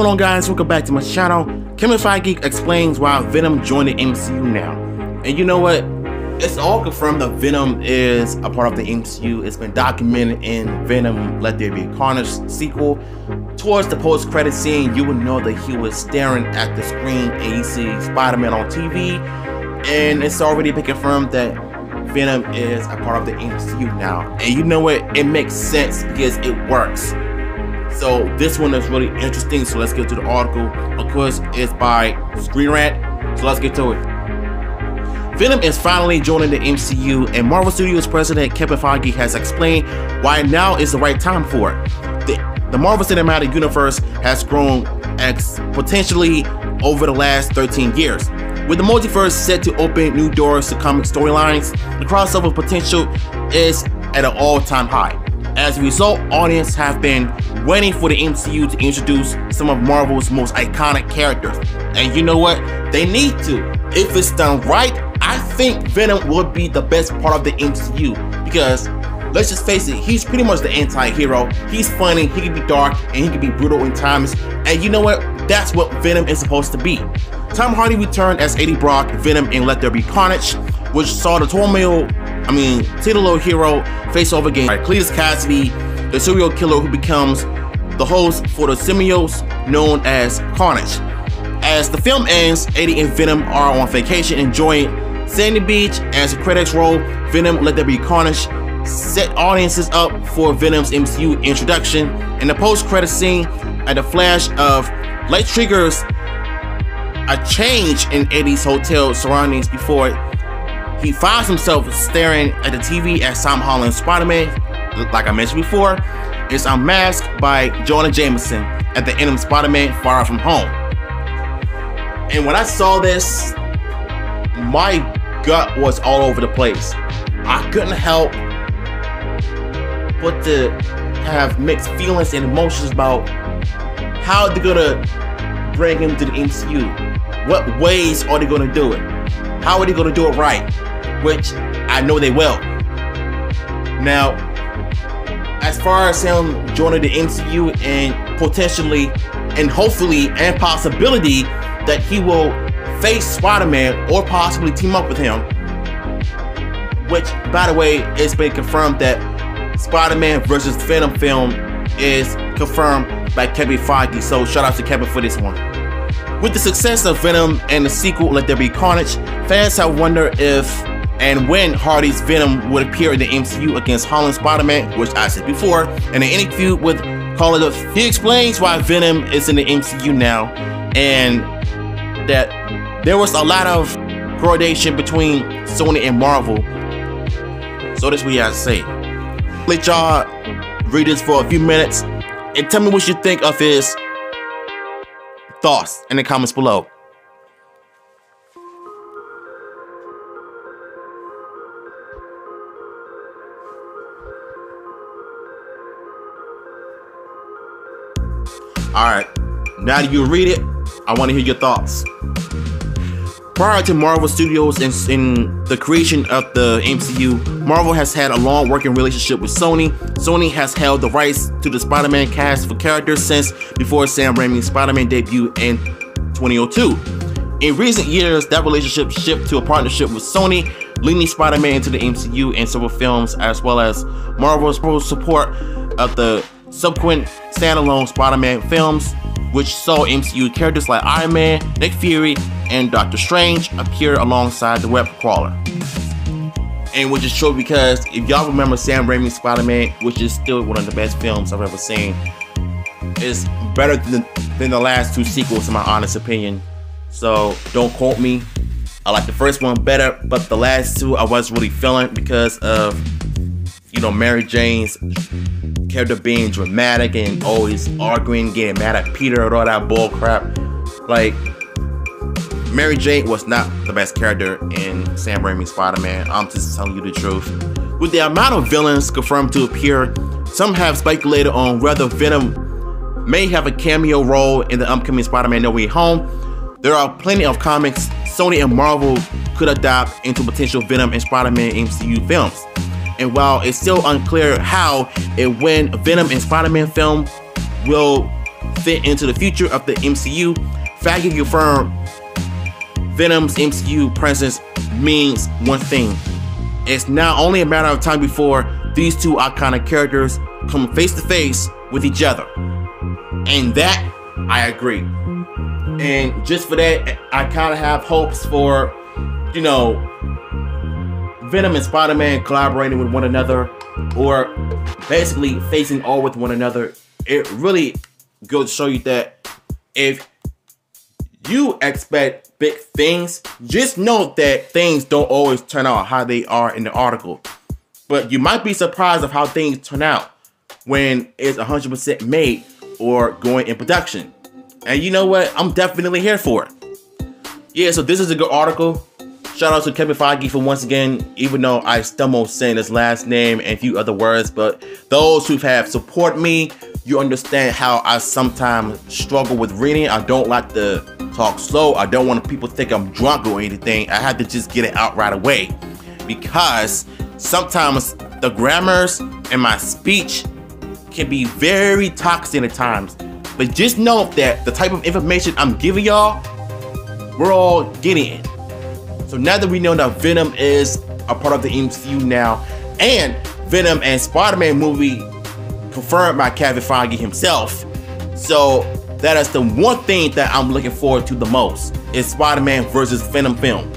going on, guys? Welcome back to my channel. Kevin Feige explains why Venom joined the MCU now. And you know what? It's all confirmed that Venom is a part of the MCU. It's been documented in Venom Let There Be Carnage sequel. Towards the post-credit scene, you would know that he was staring at the screen and you see Spider-Man on TV. And it's already been confirmed that Venom is a part of the MCU now. And you know what? It makes sense because it works. So this one is really interesting, so let's get to the article. Of course, it's by Screen Rant, so let's get to it. Venom is finally joining the MCU, and Marvel Studios president Kevin Feige has explained why now is the right time for it. The Marvel Cinematic Universe has grown exponentially over the last 13 years. With the multiverse set to open new doors to comic storylines, the crossover potential is at an all-time high. As a result, audiences have been waiting for the MCU to introduce some of Marvel's most iconic characters. And you know what? They need to. If it's done right, I think Venom would be the best part of the MCU. Because, let's just face it, he's pretty much the anti-hero. He's funny, he can be dark, and he can be brutal in times. And you know what? That's what Venom is supposed to be. Tom Hardy returned as Eddie Brock, Venom in Let There Be Carnage, which saw the titular hero face off against Cletus Cassidy, the serial killer who becomes the host for the symbiote known as Carnage. As the film ends, Eddie and Venom are on vacation enjoying Sandy Beach. As the credits roll, Venom Let There Be Carnage set audiences up for Venom's MCU introduction. In the post-credit scene, at the flash of light triggers a change in Eddie's hotel surroundings before he finds himself staring at the TV as Tom Holland's Spider-Man, like I mentioned before, is unmasked by Jonah Jameson at the end of Spider-Man Far From Home. And when I saw this, my gut was all over the place. I couldn't help but to have mixed feelings and emotions about how they're gonna bring him to the MCU. What ways are they gonna do it? How are they gonna do it right? Which I know they will. Now, as far as him joining the MCU and potentially and hopefully and possibility that he will face Spider-Man or possibly team up with him, which, by the way, it's been confirmed that Spider-Man versus Venom film is confirmed by Kevin Feige, so shout out to Kevin for this one. With the success of Venom and the sequel Let There Be Carnage, fans have wondered if and when Hardy's Venom would appear in the MCU against Holland's Spider-Man, which I said before, in an interview with Call It Up. He explains why Venom is in the MCU now, and that there was a lot of coordination between Sony and Marvel. So that's what he has to say. Let y'all read this for a few minutes and tell me what you think of his thoughts in the comments below. Alright, now that you read it, I want to hear your thoughts. Prior to Marvel Studios in the creation of the MCU, Marvel has had a long working relationship with Sony. Sony has held the rights to the Spider-Man cast for characters since before Sam Raimi's Spider-Man debut in 2002. In recent years, that relationship shifted to a partnership with Sony, leading Spider-Man into the MCU in several films, as well as Marvel's support of the subsequent standalone Spider-Man films, which saw MCU characters like Iron Man, Nick Fury, and Doctor Strange appear alongside the web crawler. And which is true because if y'all remember Sam Raimi's Spider-Man, which is still one of the best films I've ever seen, is better than the last two sequels in my honest opinion. So don't quote me. I like the first one better, but the last two I wasn't really feeling because of, you know, Mary Jane's character being dramatic and always arguing, getting mad at Peter and all that bull crap. Like, Mary Jane was not the best character in Sam Raimi's Spider-Man. I'm just telling you the truth. With the amount of villains confirmed to appear, some have speculated on whether Venom may have a cameo role in the upcoming Spider-Man No Way Home. There are plenty of comics Sony and Marvel could adapt into potential Venom and Spider-Man MCU films. And while it's still unclear how and when Venom and Spider-Man film will fit into the future of the MCU, Feige confirmed Venom's MCU presence means one thing. It's now only a matter of time before these two iconic characters come face to face with each other. And that, I agree. And just for that, I kind of have hopes for, you know, Venom and Spider-Man collaborating with one another, or basically facing all with one another. It really goes to show you that if you expect big things, just know that things don't always turn out how they are in the article. But you might be surprised of how things turn out when it's 100% made or going in production. And you know what? I'm definitely here for it. Yeah, so this is a good article. Shout out to Kevin Feige for once again, even though I stumbled saying his last name and a few other words, but those who have supported me, you understand how I sometimes struggle with reading. I don't like to talk slow. I don't want people to think I'm drunk or anything. I have to just get it out right away, because sometimes the grammars and my speech can be very toxic at times. But just know that the type of information I'm giving y'all, we're all getting it. So now that we know that Venom is a part of the MCU now, and Venom and Spider-Man movie confirmed by Kevin Feige himself, so that is the one thing that I'm looking forward to the most, is Spider-Man versus Venom film.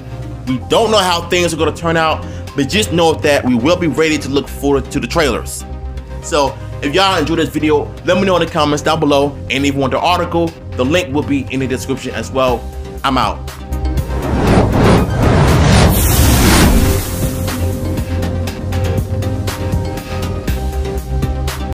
We don't know how things are going to turn out, but just know that we will be ready to look forward to the trailers. So if y'all enjoyed this video, let me know in the comments down below, and if you want the article, the link will be in the description as well. I'm out.